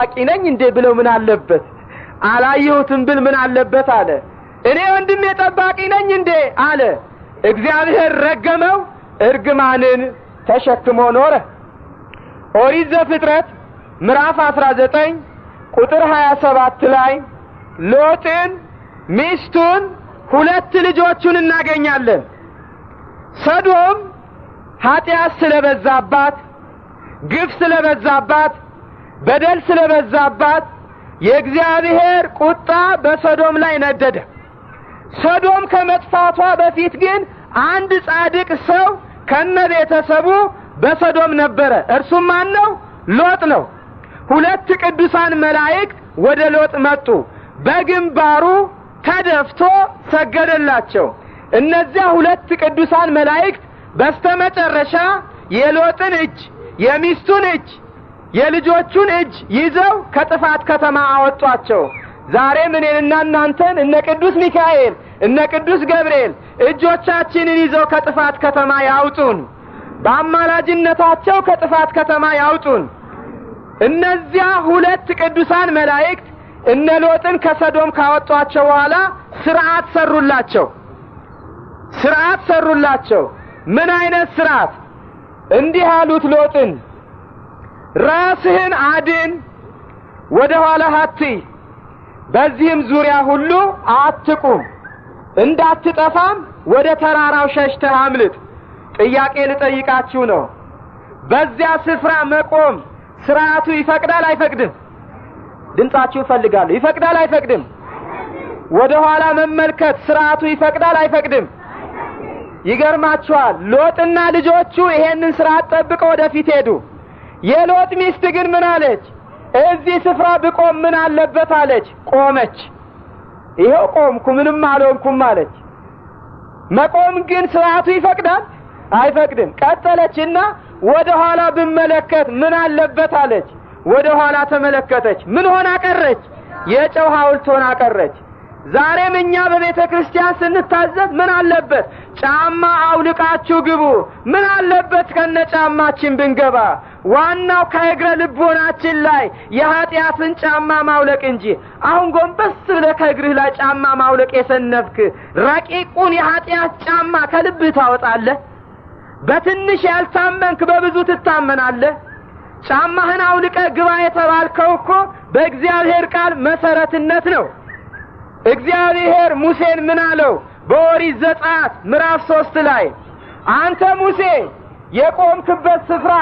አቂነኝ እንዴ ብለው ምን አለበት? አላየሁትም ብል ምን አለበት አለ። እኔ ወንድሜ ጠባቂ ነኝ እንዴ አለ። እግዚአብሔር ረገመው፣ እርግማንን ተሸክሞ ኖረ። ኦሪት ዘፍጥረት ምዕራፍ 19 ቁጥር 27 ላይ ሎጥን፣ ሚስቱን፣ ሁለት ልጆቹን እናገኛለን። ሰዶም ኃጢአት ስለበዛባት፣ ግፍ ስለበዛባት፣ በደል ስለበዛባት የእግዚአብሔር ቁጣ በሰዶም ላይ ነደደ። ሰዶም ከመጥፋቷ በፊት ግን አንድ ጻድቅ ሰው ከነቤተሰቡ በሰዶም ነበረ። እርሱም ማን ነው? ሎጥ ነው። ሁለት ቅዱሳን መላእክት ወደ ሎጥ መጡ። በግንባሩ ተደፍቶ ሰገደላቸው። እነዚያ ሁለት ቅዱሳን መላእክት በስተመጨረሻ የሎጥን እጅ፣ የሚስቱን እጅ፣ የልጆቹን እጅ ይዘው ከጥፋት ከተማ አወጧቸው። ዛሬም እኔንና እናንተን እነ ቅዱስ ሚካኤል እነ ቅዱስ ገብርኤል እጆቻችንን ይዘው ከጥፋት ከተማ ያውጡን። በአማላጅነታቸው ከጥፋት ከተማ ያውጡን። እነዚያ ሁለት ቅዱሳን መላእክት እነ ሎጥን ከሰዶም ካወጧቸው በኋላ ሥርዓት ሰሩላቸው። ምን አይነት ሥርዓት? እንዲህ አሉት ሎጥን፣ ራስህን አድን፣ ወደ ኋላ አትይ፣ በዚህም ዙሪያ ሁሉ አትቁም፣ እንዳትጠፋም ወደ ተራራው ሸሽተህ አምልጥ። ጥያቄ ልጠይቃችሁ ነው። በዚያ ስፍራ መቆም ሥርዓቱ ይፈቅዳል አይፈቅድም? ድምጻችሁ ፈልጋለሁ። ይፈቅዳል አይፈቅድም? ወደ ኋላ መመልከት ሥርዓቱ ይፈቅዳል አይፈቅድም? ይገርማችኋል። ሎጥና ልጆቹ ይሄንን ሥርዓት ጠብቀው ወደፊት ሄዱ። የሎጥ ሚስት ግን ምን አለች? እዚህ ስፍራ ብቆም ምን አለበት አለች። ቆመች። ይሄው ቆምኩ፣ ምንም አልሆንኩም አለች። መቆም ግን ሥርዓቱ ይፈቅዳል አይፈቅድም? ቀጠለችና ወደ ኋላ ብመለከት ምን አለበት አለች። ወደ ኋላ ተመለከተች። ምን ሆና ቀረች? የጨው ሐውልት ሆና ቀረች። ዛሬም እኛ በቤተ ክርስቲያን ስንታዘዝ ምን አለበት? ጫማ አውልቃችሁ ግቡ። ምን አለበት ከነ ጫማችን ብንገባ? ዋናው ከእግረ ልቦናችን ላይ የኃጢአትን ጫማ ማውለቅ እንጂ አሁን ጎንበስ ብለህ ከእግርህ ላይ ጫማ ማውለቅ የሰነፍክ ረቂቁን የኃጢአት ጫማ ከልብህ ታወጣለህ? በትንሽ ያልታመንክ በብዙ ትታመናለህ? ጫማህን አውልቀህ ግባ የተባልከው እኮ በእግዚአብሔር ቃል መሰረትነት ነው። እግዚአብሔር ሙሴን ምን አለው? በኦሪት ዘጸአት ምዕራፍ 3 ላይ አንተ ሙሴ የቆምክበት ስፍራ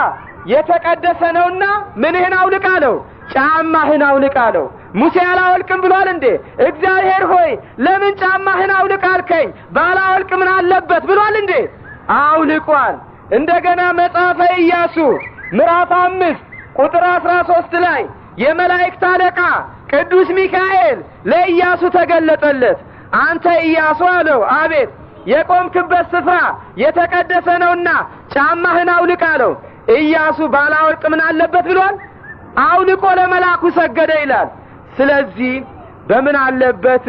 የተቀደሰ ነውና ምንህን አውልቅ አለው? ጫማህን አውልቅ አለው። ሙሴ አላወልቅም ብሏል እንዴ? እግዚአብሔር ሆይ ለምን ጫማህን አውልቅ አልከኝ? ባላወልቅ ምን አለበት ብሏል እንዴ? አውልቋል። እንደገና መጽሐፈ ኢያሱ ምዕራፍ 5 ቁጥር 13 ላይ የመላእክት አለቃ ቅዱስ ሚካኤል ለኢያሱ ተገለጠለት። አንተ ኢያሱ አለው፣ አቤት። የቆምክበት ስፍራ የተቀደሰ ነውና ጫማህን አውልቅ አለው። ኢያሱ ባላወልቅ ምን አለበት ብሏል? አውልቆ ለመላኩ ሰገደ ይላል። ስለዚህ በምን አለበት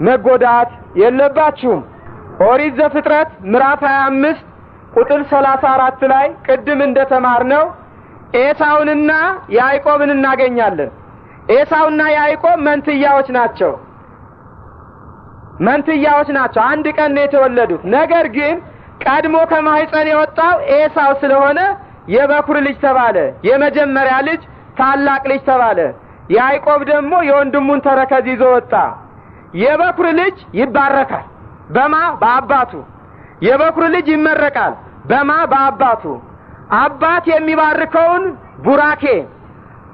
መጎዳት የለባችሁም። ኦሪት ዘፍጥረት ምዕራፍ 25 ቁጥር 34 ላይ ቅድም እንደተማርነው ኤሳውንና ያዕቆብን እናገኛለን። ኤሳውና ያዕቆብ መንትያዎች ናቸው። አንድ ቀን ነው የተወለዱት። ነገር ግን ቀድሞ ከማህፀን የወጣው ኤሳው ስለሆነ የበኩር ልጅ ተባለ። የመጀመሪያ ልጅ ታላቅ ልጅ ተባለ። ያዕቆብ ደግሞ የወንድሙን ተረከዝ ይዞ ወጣ። የበኩር ልጅ ይባረካል በማ በአባቱ። የበኩር ልጅ ይመረቃል በማ በአባቱ። አባት የሚባርከውን ቡራኬ፣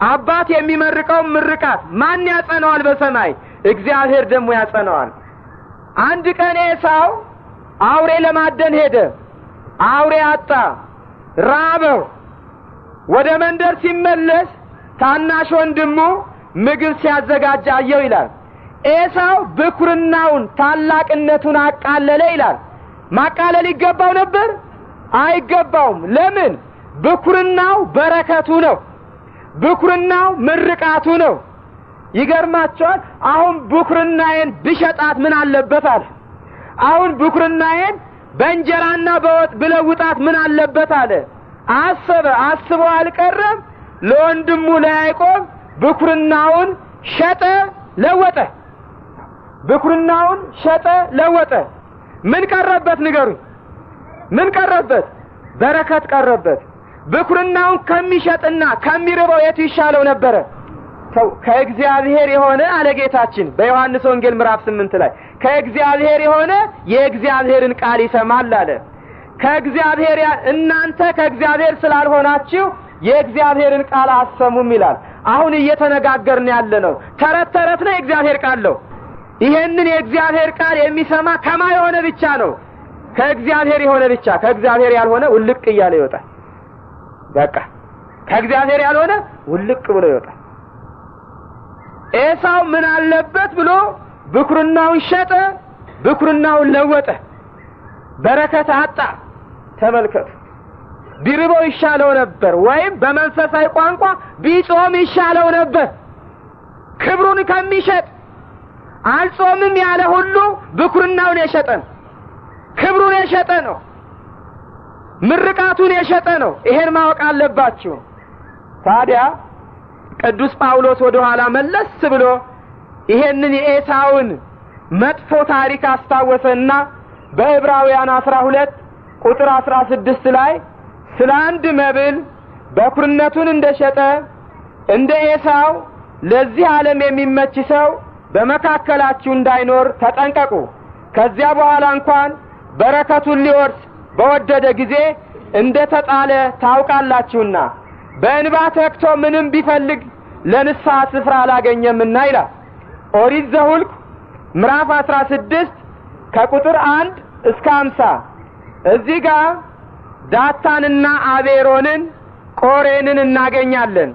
አባት የሚመርቀውን ምርቃት ማን ያጸነዋል? በሰማይ እግዚአብሔር ደግሞ ያጸነዋል። አንድ ቀን ኤሳው አውሬ ለማደን ሄደ። አውሬ አጣ፣ ራበው። ወደ መንደር ሲመለስ ታናሽ ወንድሙ ምግብ ሲያዘጋጅ አየው ይላል። ኤሳው ብኩርናውን ታላቅነቱን አቃለለ ይላል። ማቃለል ይገባው ነበር? አይገባውም። ለምን? ብኩርናው በረከቱ ነው። ብኩርናው ምርቃቱ ነው። ይገርማቸዋል። አሁን ብኩርናዬን ብሸጣት ምን አለበት አለ። አሁን ብኩርናዬን በእንጀራና በወጥ ብለውጣት ምን አለበት አለ። አስቦ አልቀረም። ለወንድሙ ለያዕቆብ ብኩርናውን ሸጠ ለወጠ። ብኩርናውን ሸጠ ለወጠ። ምን ቀረበት ንገሩኝ? ምን ቀረበት? በረከት ቀረበት። ብኩርናውን ከሚሸጥና ከሚርበው የቱ ይሻለው ነበረ? ሰው ከእግዚአብሔር የሆነ አለ ጌታችን በዮሐንስ ወንጌል ምዕራፍ 8 ላይ ከእግዚአብሔር የሆነ የእግዚአብሔርን ቃል ይሰማል አለ። ከእግዚአብሔር እናንተ ከእግዚአብሔር ስላልሆናችሁ የእግዚአብሔርን ቃል አሰሙም ይላል። አሁን እየተነጋገርን ያለነው ተረት ተረት ነው፣ የእግዚአብሔር ቃል ነው። ይሄንን የእግዚአብሔር ቃል የሚሰማ ከማ የሆነ ብቻ ነው? ከእግዚአብሔር የሆነ ብቻ። ከእግዚአብሔር ያልሆነ ውልቅ እያለ ይወጣል። በቃ ከእግዚአብሔር ያልሆነ ውልቅ ብሎ ይወጣል። ኤሳው ምን አለበት ብሎ ብኩርናውን ሸጠ፣ ብኩርናውን ለወጠ፣ በረከት አጣ። ተመልከቱ። ቢርበው ይሻለው ነበር፣ ወይም በመንፈሳዊ ቋንቋ ቢጾም ይሻለው ነበር። ክብሩን ከሚሸጥ አልጾምም ያለ ሁሉ ብኩርናውን የሸጠ ነው፣ ክብሩን የሸጠ ነው፣ ምርቃቱን የሸጠ ነው። ይሄን ማወቅ አለባችሁ። ታዲያ ቅዱስ ጳውሎስ ወደ ኋላ መለስ ብሎ ይሄንን የኤሳውን መጥፎ ታሪክ አስታወሰና በዕብራውያን 12 ቁጥር 16 ላይ ስለ አንድ መብል በኩርነቱን እንደሸጠ እንደ ኤሳው ለዚህ ዓለም የሚመች ሰው በመካከላችሁ እንዳይኖር ተጠንቀቁ። ከዚያ በኋላ እንኳን በረከቱን ሊወርስ በወደደ ጊዜ እንደተጣለ ታውቃላችሁና በእንባ ተክቶ ምንም ቢፈልግ ለንስሐ ስፍራ አላገኘምና ይላል። ኦሪት ዘኍልቍ ምዕራፍ 16 ከቁጥር 1 እስከ 50። እዚህ ጋር ዳታንና አቤሮንን ቆሬንን እናገኛለን።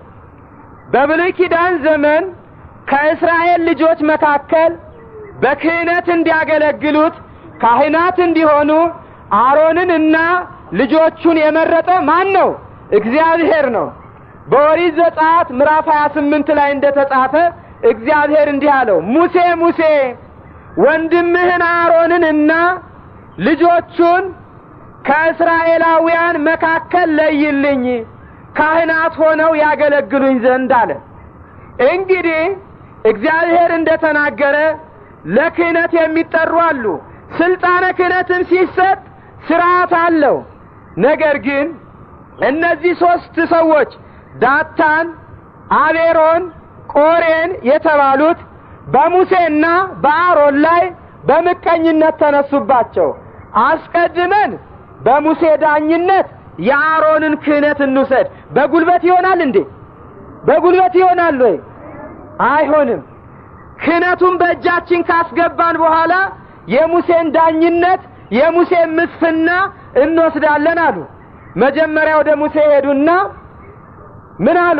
በብሉይ ኪዳን ዘመን ከእስራኤል ልጆች መካከል በክህነት እንዲያገለግሉት ካህናት እንዲሆኑ አሮንንና ልጆቹን የመረጠ ማን ነው? እግዚአብሔር ነው። በኦሪት ዘጸአት ምዕራፍ 28 ላይ እንደተጻፈ እግዚአብሔር እንዲህ አለው፣ ሙሴ ሙሴ ወንድምህን አሮንንና ልጆቹን ከእስራኤላውያን መካከል ለይልኝ ካህናት ሆነው ያገለግሉኝ ዘንድ አለ። እንግዲህ እግዚአብሔር እንደተናገረ ለክህነት የሚጠሩ አሉ። ስልጣነ ክህነትም ሲሰጥ ስርዓት አለው። ነገር ግን እነዚህ 3 ሰዎች ዳታን፣ አቤሮን፣ ቆሬን የተባሉት በሙሴና በአሮን ላይ በምቀኝነት ተነሱባቸው። አስቀድመን በሙሴ ዳኝነት የአሮንን ክህነት እንውሰድ። በጉልበት ይሆናል እንዴ? በጉልበት ይሆናል ወይ? አይሆንም። ክህነቱን በእጃችን ካስገባን በኋላ የሙሴን ዳኝነት የሙሴን ምስፍና እንወስዳለን አሉ። መጀመሪያ ወደ ሙሴ ሄዱና ምን አሉ?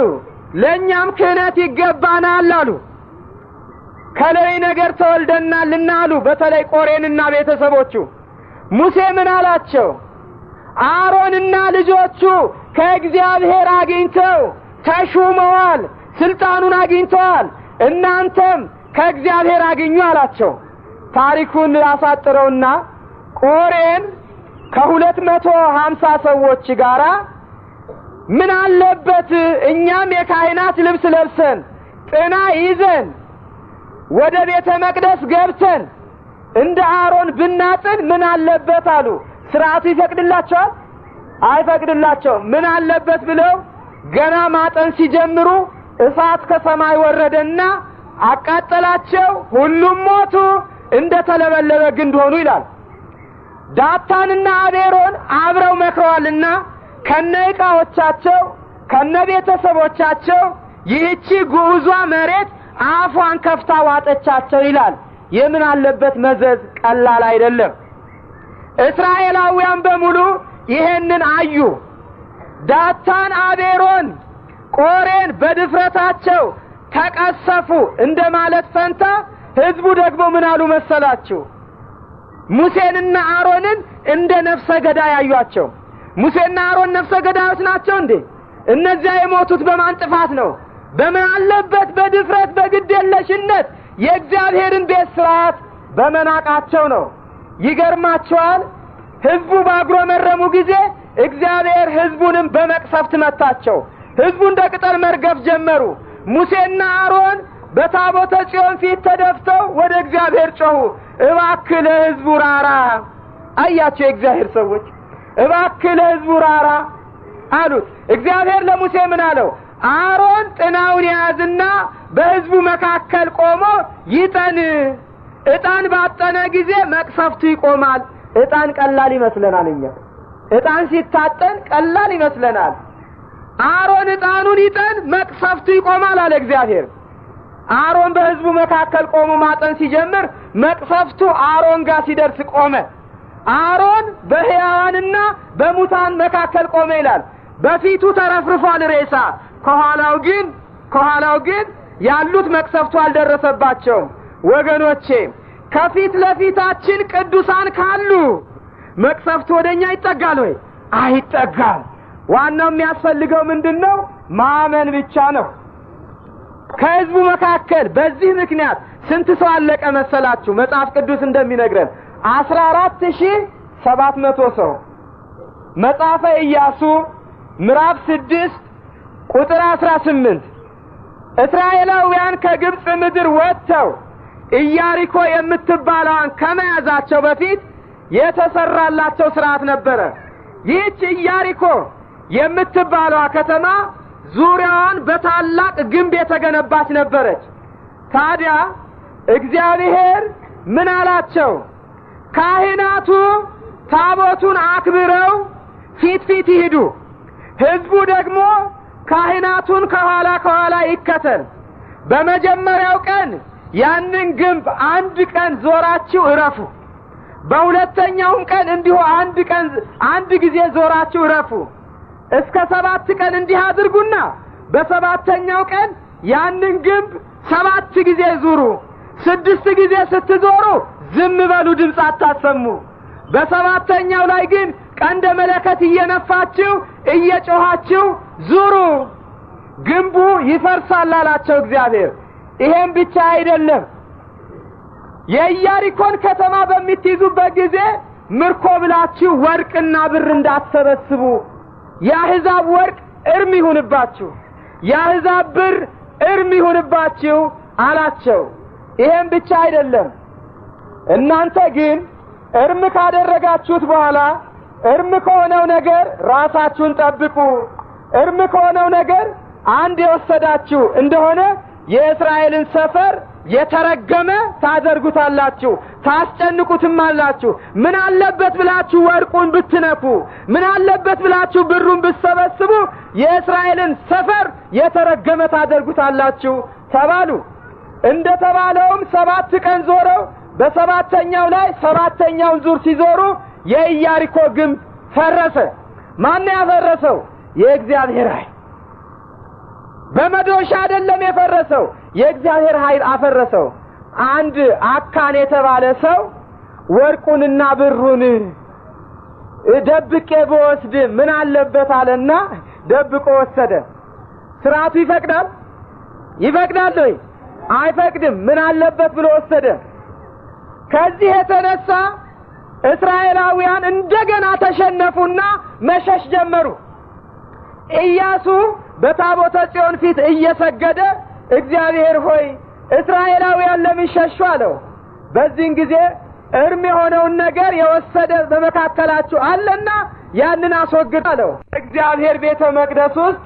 ለኛም ክህነት ይገባናል አሉ። ከሌዊ ነገር ተወልደናልና አሉ። በተለይ ቆሬንና ቤተሰቦቹ። ሙሴ ምን አላቸው? አሮንና ልጆቹ ከእግዚአብሔር አግኝተው ተሹመዋል፣ ስልጣኑን አግኝተዋል፣ እናንተም ከእግዚአብሔር አግኙ አላቸው። ታሪኩን አሳጥረውና ቆሬን ከ250 ሰዎች ጋራ ምን አለበት እኛም የካህናት ልብስ ለብሰን ጥና ይዘን ወደ ቤተ መቅደስ ገብተን እንደ አሮን ብናጥን ምን አለበት አሉ። ስርዓቱ ይፈቅድላቸዋል? አይፈቅድላቸውም። ምን አለበት ብለው ገና ማጠን ሲጀምሩ እሳት ከሰማይ ወረደና አቃጠላቸው። ሁሉም ሞቱ፣ እንደ ተለበለበ ግንድ ሆኑ ይላል። ዳታንና አቤሮን አብረው መክረዋልና ከነዕቃዎቻቸው ከነቤተሰቦቻቸው ይህቺ ጉዟ መሬት አፏን ከፍታ ዋጠቻቸው ይላል። የምን አለበት መዘዝ ቀላል አይደለም። እስራኤላውያን በሙሉ ይሄንን አዩ። ዳታን፣ አቤሮን፣ ቆሬን በድፍረታቸው ተቀሰፉ እንደማለት ፈንታ ህዝቡ ደግሞ ምን አሉ መሰላችሁ? ሙሴንና አሮንን እንደ ነፍሰ ገዳይ ያዩአቸው። ሙሴና አሮን ነፍሰ ገዳዮች ናቸው እንዴ? እነዚያ የሞቱት በማን ጥፋት ነው? በምን አለበት በድፍረት በግዴለሽነት የእግዚአብሔርን ቤት ሥርዓት በመናቃቸው ነው። ይገርማቸዋል። ህዝቡ ባጉረመረሙ ጊዜ እግዚአብሔር ህዝቡንም በመቅሰፍት መታቸው። ህዝቡ እንደ ቅጠል መርገፍ ጀመሩ። ሙሴና አሮን በታቦተ ጽዮን ፊት ተደፍተው ወደ እግዚአብሔር ጮኹ። እባክህ ለሕዝቡ ራራ። አያቸው የእግዚአብሔር ሰዎች፣ እባክህ ለሕዝቡ ራራ አሉት። እግዚአብሔር ለሙሴ ምን አለው? አሮን ጥናውን ያዝና በሕዝቡ መካከል ቆሞ ይጠን። ዕጣን ባጠነ ጊዜ መቅሰፍቱ ይቆማል። ዕጣን ቀላል ይመስለናል። እኛ ዕጣን ሲታጠን ቀላል ይመስለናል። አሮን ዕጣኑን ይጠን፣ መቅሰፍቱ ይቆማል አለ እግዚአብሔር። አሮን በሕዝቡ መካከል ቆሞ ማጠን ሲጀምር መቅሰፍቱ አሮን ጋር ሲደርስ ቆመ። አሮን በሕያዋንና በሙታን መካከል ቆመ ይላል። በፊቱ ተረፍርፏል ሬሳ፣ ከኋላው ግን ያሉት መቅሰፍቱ አልደረሰባቸውም። ወገኖቼ ከፊት ለፊታችን ቅዱሳን ካሉ መቅሰፍቱ ወደኛ ይጠጋል ወይ? አይጠጋም። ዋናው የሚያስፈልገው ምንድነው? ማመን ብቻ ነው። ከሕዝቡ መካከል በዚህ ምክንያት ስንት ሰው አለቀ መሰላችሁ? መጽሐፍ ቅዱስ እንደሚነግረን 14700 ሰው። መጽሐፈ ኢያሱ ምዕራፍ 6 ቁጥር 18 እስራኤላውያን ከግብጽ ምድር ወጥተው ኢያሪኮ የምትባለዋን ከመያዛቸው በፊት የተሰራላቸው ሥርዓት ነበረ። ይህች ኢያሪኮ የምትባለዋ ከተማ ዙሪያዋን በታላቅ ግንብ የተገነባች ነበረች። ታዲያ እግዚአብሔር ምን አላቸው? ካህናቱ ታቦቱን አክብረው ፊት ይሂዱ፣ ሕዝቡ ደግሞ ካህናቱን ከኋላ ይከተል። በመጀመሪያው ቀን ያንን ግንብ አንድ ቀን ዞራችሁ እረፉ። በሁለተኛውም ቀን እንዲሁ አንድ ጊዜ ዞራችሁ እረፉ። እስከ 7 ቀን እንዲህ አድርጉና በሰባተኛው ቀን ያንን ግንብ 7 ጊዜ ዙሩ። 6 ጊዜ ስትዞሩ ዝም በሉ፣ ድምፅ አታሰሙ። በሰባተኛው ላይ ግን ቀንደ መለከት እየነፋችሁ እየጮኻችሁ ዙሩ፣ ግንቡ ይፈርሳል አላቸው እግዚአብሔር። ይሄም ብቻ አይደለም፣ የኢያሪኮን ከተማ በምትይዙበት ጊዜ ምርኮ ብላችሁ ወርቅና ብር እንዳትሰበስቡ፣ የአሕዛብ ወርቅ እርም ይሁንባችሁ፣ የአሕዛብ ብር እርም ይሁንባችሁ አላቸው። ይሄም ብቻ አይደለም፣ እናንተ ግን እርም ካደረጋችሁት በኋላ እርም ከሆነው ነገር ራሳችሁን ጠብቁ። እርም ከሆነው ነገር አንድ የወሰዳችሁ እንደሆነ የእስራኤልን ሰፈር የተረገመ ታደርጉታላችሁ፣ ታስጨንቁትም አላችሁ። ምን አለበት ብላችሁ ወርቁን ብትነኩ፣ ምን አለበት ብላችሁ ብሩን ብትሰበስቡ የእስራኤልን ሰፈር የተረገመ ታደርጉታላችሁ ተባሉ። እንደ ተባለውም 7 ቀን ዞረው በሰባተኛው ላይ 7ኛውን ዙር ሲዞሩ የኢያሪኮ ግንብ ፈረሰ። ማን ያፈረሰው? የእግዚአብሔር ኃይል። በመዶሻ አይደለም የፈረሰው፣ የእግዚአብሔር ኃይል አፈረሰው። አንድ አካን የተባለ ሰው ወርቁንና ብሩን ደብቄ በወስድ ምን አለበት አለና ደብቆ ወሰደ። ስርዓቱ ይፈቅዳል? ይፈቅዳል ወይ? አይፈቅድም። ምን አለበት ብሎ ወሰደ። ከዚህ የተነሳ እስራኤላውያን እንደገና ተሸነፉና መሸሽ ጀመሩ። ኢያሱ በታቦተ ጽዮን ፊት እየሰገደ እግዚአብሔር ሆይ እስራኤላውያን ለምን ሸሹ አለው። በዚህን ጊዜ እርም የሆነውን ነገር የወሰደ በመካከላችሁ አለና ያንን አስወግድ አለው። እግዚአብሔር ቤተ መቅደስ ውስጥ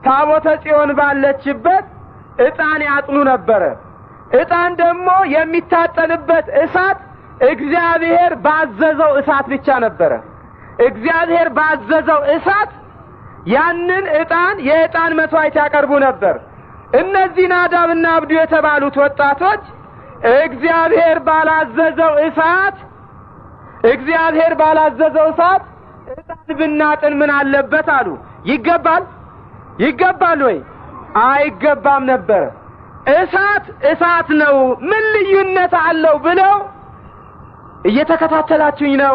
ታቦተ ጽዮን ባለችበት ዕጣን ያጥኑ ነበረ። ዕጣን ደግሞ የሚታጠንበት እሳት እግዚአብሔር ባዘዘው እሳት ብቻ ነበረ። እግዚአብሔር ባዘዘው እሳት ያንን ዕጣን የዕጣን መስዋዕት ያቀርቡ ነበር። እነዚህ ናዳብና አብዱ የተባሉት ወጣቶች እግዚአብሔር ባላዘዘው እሳት ዕጣን ብናጥን ምን አለበት አሉ። ይገባል ወይ? አይገባም ነበር። እሳት ነው፣ ምን ልዩነት አለው ብለው እየተከታተላችሁኝ ነው?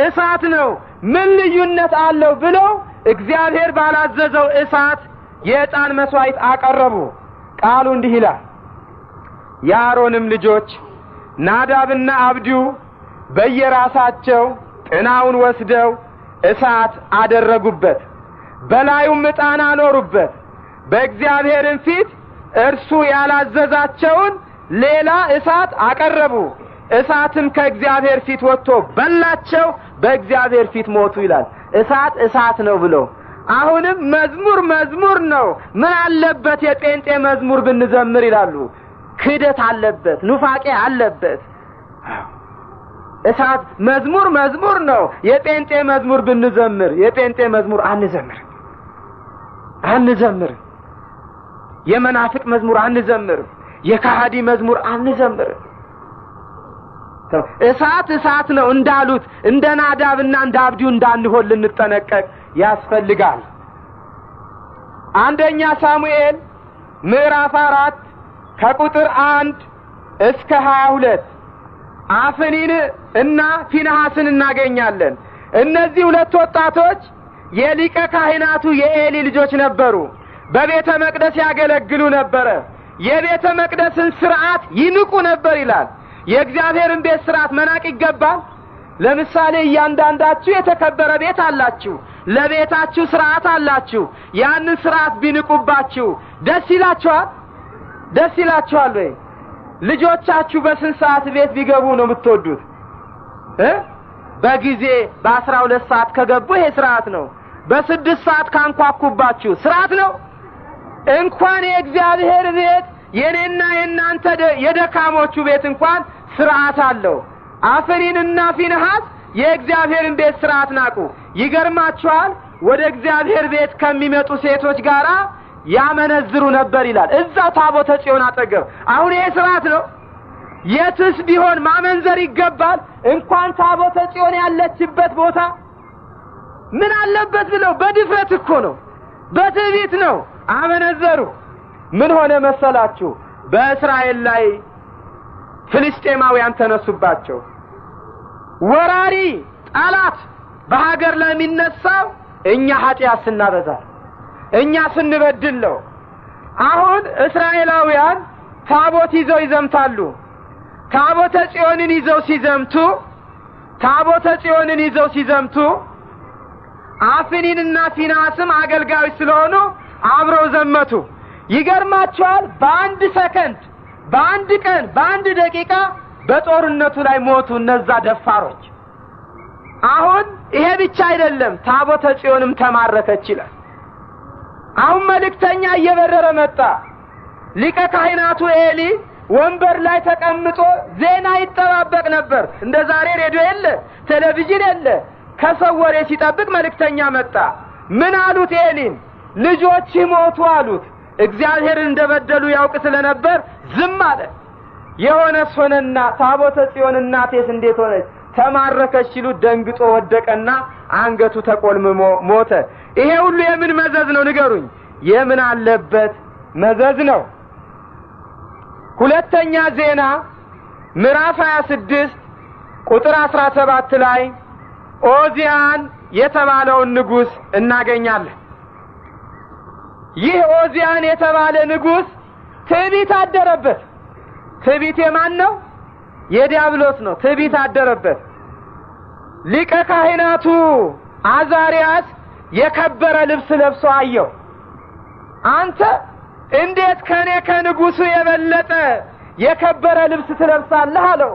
እሳት ነው፣ ምን ልዩነት አለው ብለው እግዚአብሔር ባላዘዘው እሳት የዕጣን መስዋዕት አቀረቡ። ቃሉ እንዲህ ይላል፣ የአሮንም ልጆች ናዳብና አብዱ በየራሳቸው ጥናውን ወስደው እሳት አደረጉበት፣ በላዩም ዕጣን አኖሩበት፣ በእግዚአብሔርም ፊት እርሱ ያላዘዛቸውን ሌላ እሳት አቀረቡ። እሳትም ከእግዚአብሔር ፊት ወጥቶ በላቸው፣ በእግዚአብሔር ፊት ሞቱ ይላል። እሳት ነው ብሎ አሁንም መዝሙር ነው። ምን አለበት የጴንጤ መዝሙር ብንዘምር ይላሉ። ክደት አለበት፣ ኑፋቄ አለበት። እሳት መዝሙር ነው። የጴንጤ መዝሙር ብንዘምር የጴንጤ መዝሙር አንዘምር። የመናፍቅ መዝሙር አንዘምር። የካሃዲ መዝሙር አንዘምር። እሳት ነው እንዳሉት እንደ ናዳብና እንደ አብዲው እንዳንሆን ልንጠነቀቅ ያስፈልጋል። አንደኛ ሳሙኤል ምዕራፍ 4 ከቁጥር 1 እስከ 22 አፍኒን እና ፊንሐስን እናገኛለን። እነዚህ ሁለት ወጣቶች የሊቀ ካህናቱ የኤሊ ልጆች ነበሩ። በቤተ መቅደስ ያገለግሉ ነበር። የቤተ መቅደስን ሥርዓት ይንቁ ነበር ይላል። የእግዚአብሔርን ቤት ሥርዓት መናቅ ይገባል? ለምሳሌ እያንዳንዳችሁ የተከበረ ቤት አላችሁ፣ ለቤታችሁ ሥርዓት አላችሁ። ያንን ሥርዓት ቢንቁባችሁ ደስ ይላችኋል ወይ? ልጆቻችሁ በስንት ሰዓት ቤት ቢገቡ ነው የምትወዱት? በጊዜ በ12 ሰዓት ከገቡ ይሄ ሥርዓት ነው። በ6 ሰዓት ካንኳኩባችሁ ሥርዓት ነው? እንኳን የእግዚአብሔር ቤት የኔና የናንተ የደካሞቹ ቤት እንኳን ሥርዓት አለው። አፍኒንና ፊንሐስ የእግዚአብሔርን ቤት ሥርዓት ናቁ። ይገርማችኋል፣ ወደ እግዚአብሔር ቤት ከሚመጡ ሴቶች ጋራ ያመነዝሩ ነበር ይላል። እዛው ታቦተ ጽዮን አጠገብ። አሁን ይሄ ሥርዓት ነው? የትስ ቢሆን ማመንዘር ይገባል። እንኳን ታቦተ ጽዮን ያለችበት ቦታ ምን አለበት ብለው በድፍረት እኮ ነው፣ በትዕቢት ነው አመነዘሩ። ምን ሆነ መሰላችሁ? በእስራኤል ላይ ፍልስጤማውያን ተነሱባቸው። ወራሪ ጠላት በሀገር ላይ የሚነሳው እኛ ኃጢአት ስናበዛ፣ እኛ ስንበድል ነው። አሁን እስራኤላውያን ታቦት ይዘው ይዘምታሉ። ታቦተ ጽዮንን ይዘው ሲዘምቱ አፍኒንና ፊንሐስም አገልጋዮች ስለሆኑ አብረው ዘመቱ። ይገርማቸዋል። በአንድ ሰከንድ፣ በአንድ ቀን፣ በአንድ ደቂቃ በጦርነቱ ላይ ሞቱ እነዛ ደፋሮች። አሁን ይሄ ብቻ አይደለም፣ ታቦተ ጽዮንም ተማረከች ይላል። አሁን መልእክተኛ እየበረረ መጣ። ሊቀ ካህናቱ ኤሊ ወንበር ላይ ተቀምጦ ዜና ይጠባበቅ ነበር። እንደ ዛሬ ሬዲዮ የለ፣ ቴሌቪዥን የለ። ከሰው ወሬ ሲጠብቅ መልእክተኛ መጣ። ምን አሉት? ኤሊን ልጆች ሞቱ አሉት። እግዚአብሔርን እንደበደሉ ያውቅ ስለነበር ዝም አለ። የሆነ ሆነና ታቦተ ጽዮን እናቴስ እንዴት ሆነች ተማረከች ሲሉ ደንግጦ ወደቀና አንገቱ ተቆልምሞ ሞተ። ይሄ ሁሉ የምን መዘዝ ነው ንገሩኝ? የምን አለበት መዘዝ ነው። ሁለተኛ ዜና ምዕራፍ 26 ቁጥር 17 ላይ ኦዚያን የተባለውን ንጉስ እናገኛለን። ይህ ኦዚያን የተባለ ንጉስ ትዕቢት አደረበት። ትዕቢት የማን ነው? የዲያብሎስ ነው። ትዕቢት አደረበት። ሊቀ ካህናቱ አዛሪያስ የከበረ ልብስ ለብሶ አየው። አንተ እንዴት ከኔ ከንጉሱ የበለጠ የከበረ ልብስ ትለብሳለህ አለው።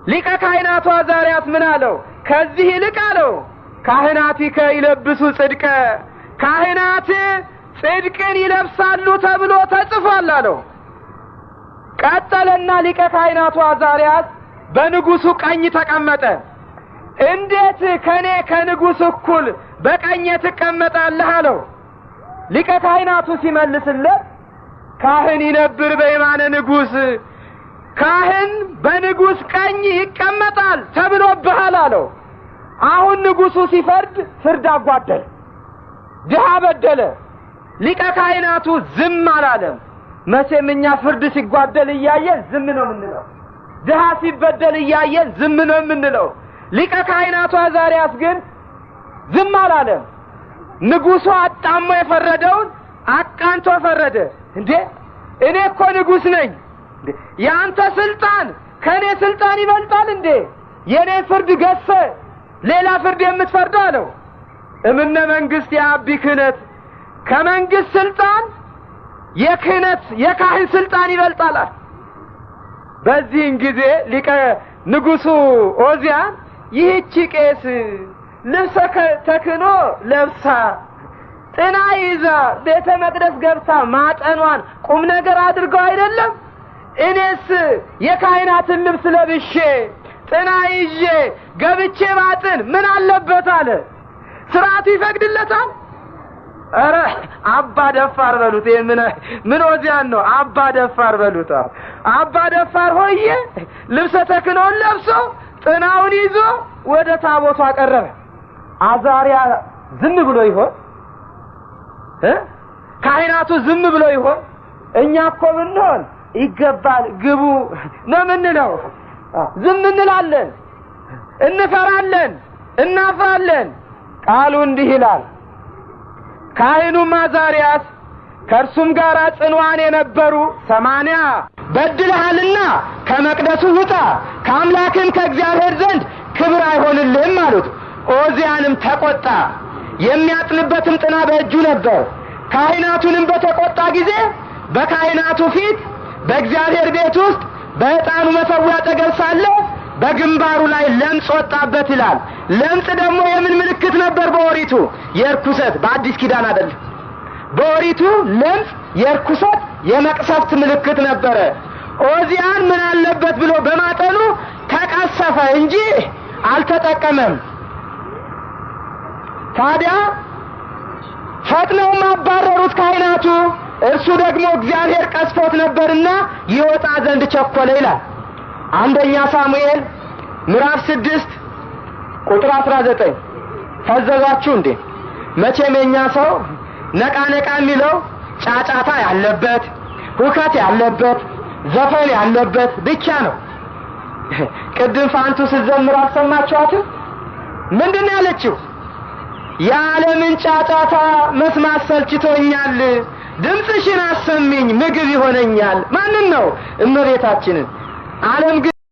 ሊቀ ካህናቱ አዛሪያስ ምን አለው? ከዚህ ይልቅ አለው ካህናቲከ ይለብሱ ጽድቀ፣ ካህናት ጽድቅን ይለብሳሉ ተብሎ ተጽፏል አለው። ቀጠለና ሊቀ ካህናቱ አዛሪያስ በንጉሱ ቀኝ ተቀመጠ። እንዴት ከኔ ከንጉስ እኩል በቀኝ ትቀመጣለህ አለው። ሊቀ ካህናቱ ሲመልስለት ካህን ይነብር በየማነ ንጉስ፣ ካህን በንጉስ ቀኝ ይቀመጣል ተብሎብሃል አለው። አሁን ንጉሱ ሲፈርድ ፍርድ አጓደለ፣ ድሃ በደለ። ሊቀ ካህናቱ ዝም አላለም። መቼም እኛ ፍርድ ሲጓደል እያየን ዝም ነው የምንለው፣ ድሃ ሲበደል እያየን ዝም ነው የምንለው። ሊቀ ካህናቱ አዛሪያስ ግን ዝም አላለም። ንጉሱ አጣሞ የፈረደውን አቃንቶ ፈረደ። እንዴ እኔ እኮ ንጉስ ነኝ፣ ያንተ ስልጣን ከኔ ስልጣን ይበልጣል እንዴ? የኔ ፍርድ ገሰ ሌላ ፍርድ የምትፈርደው አለው። እምነ መንግስት የአቢ ክህነት ከመንግስት ስልጣን የካህን ስልጣን ይበልጣል። በዚህን ጊዜ ሊቀ ንጉሱ ኦዚያን ይህች ቄስ ልብሰ ተክህኖ ለብሳ ጥና ይዛ ቤተ መቅደስ ገብታ ማጠኗን ቁም ነገር አድርገው አይደለም? እኔስ የካህናትን ልብስ ለብሼ ጥና ይዤ ገብቼ ባጥን ምን አለበት አለ። ስርዓቱ ይፈቅድለታል? አረ አባ ደፋር በሉት። ምን ኦዚያን ነው? አባ ደፋር በሉት። አባ ደፋር ሆዬ ልብሰ ተክህኖን ለብሶ ጥናውን ይዞ ወደ ታቦቱ አቀረበ። አዛሪያ ዝም ብሎ ይሆን? ካህናቱ ዝም ብሎ ይሆን? እኛ እኮ ብንሆን ይገባል ግቡ ነው ምንለው። ዝም እንላለን፣ እንፈራለን፣ እናፍራለን። ቃሉ እንዲህ ይላል፣ ካህኑም አዛሪያስ ከእርሱም ጋር ጽኑዓን የነበሩ 80 በድለሃልና ከመቅደሱ ውጣ፣ ከአምላክም ከእግዚአብሔር ዘንድ ክብር አይሆንልህም አሉት። ኦዚያንም ተቆጣ፣ የሚያጥንበትም ጥና በእጁ ነበር። ካህናቱንም በተቆጣ ጊዜ በካህናቱ ፊት በእግዚአብሔር ቤት ውስጥ በዕጣኑ መሠዊያ አጠገብ ሳለ በግንባሩ ላይ ለምጽ ወጣበት ይላል። ለምጽ ደግሞ የምን ምልክት ነበር? በኦሪቱ የርኩሰት፣ በአዲስ ኪዳን አይደለም። በኦሪቱ ለምጽ የርኩሰት የመቅሰፍት ምልክት ነበረ። ኦዚያን ምን አለበት ብሎ በማጠኑ ተቀሰፈ እንጂ አልተጠቀመም። ታዲያ ፈጥነው ማባረሩት ካህናቱ። እርሱ ደግሞ እግዚአብሔር ቀስፎት ነበርና ይወጣ ዘንድ ቸኮለ ይላል። አንደኛ ሳሙኤል ምዕራፍ 6 ቁጥር 19። ፈዘዛችሁ እንዴ? መቼም የኛ ሰው ነቃ የሚለው ጫጫታ ያለበት፣ ሁከት ያለበት፣ ዘፈን ያለበት ብቻ ነው። ቅድም ፋንቱ ስትዘምር አልሰማችኋትም? ምንድን ነው ያለችው? የዓለምን ጫጫታ መስማት ሰልችቶኛል፣ ድምፅሽን አሰሚኝ ምግብ ይሆነኛል። ማንን ነው? እመቤታችንን። ዓለም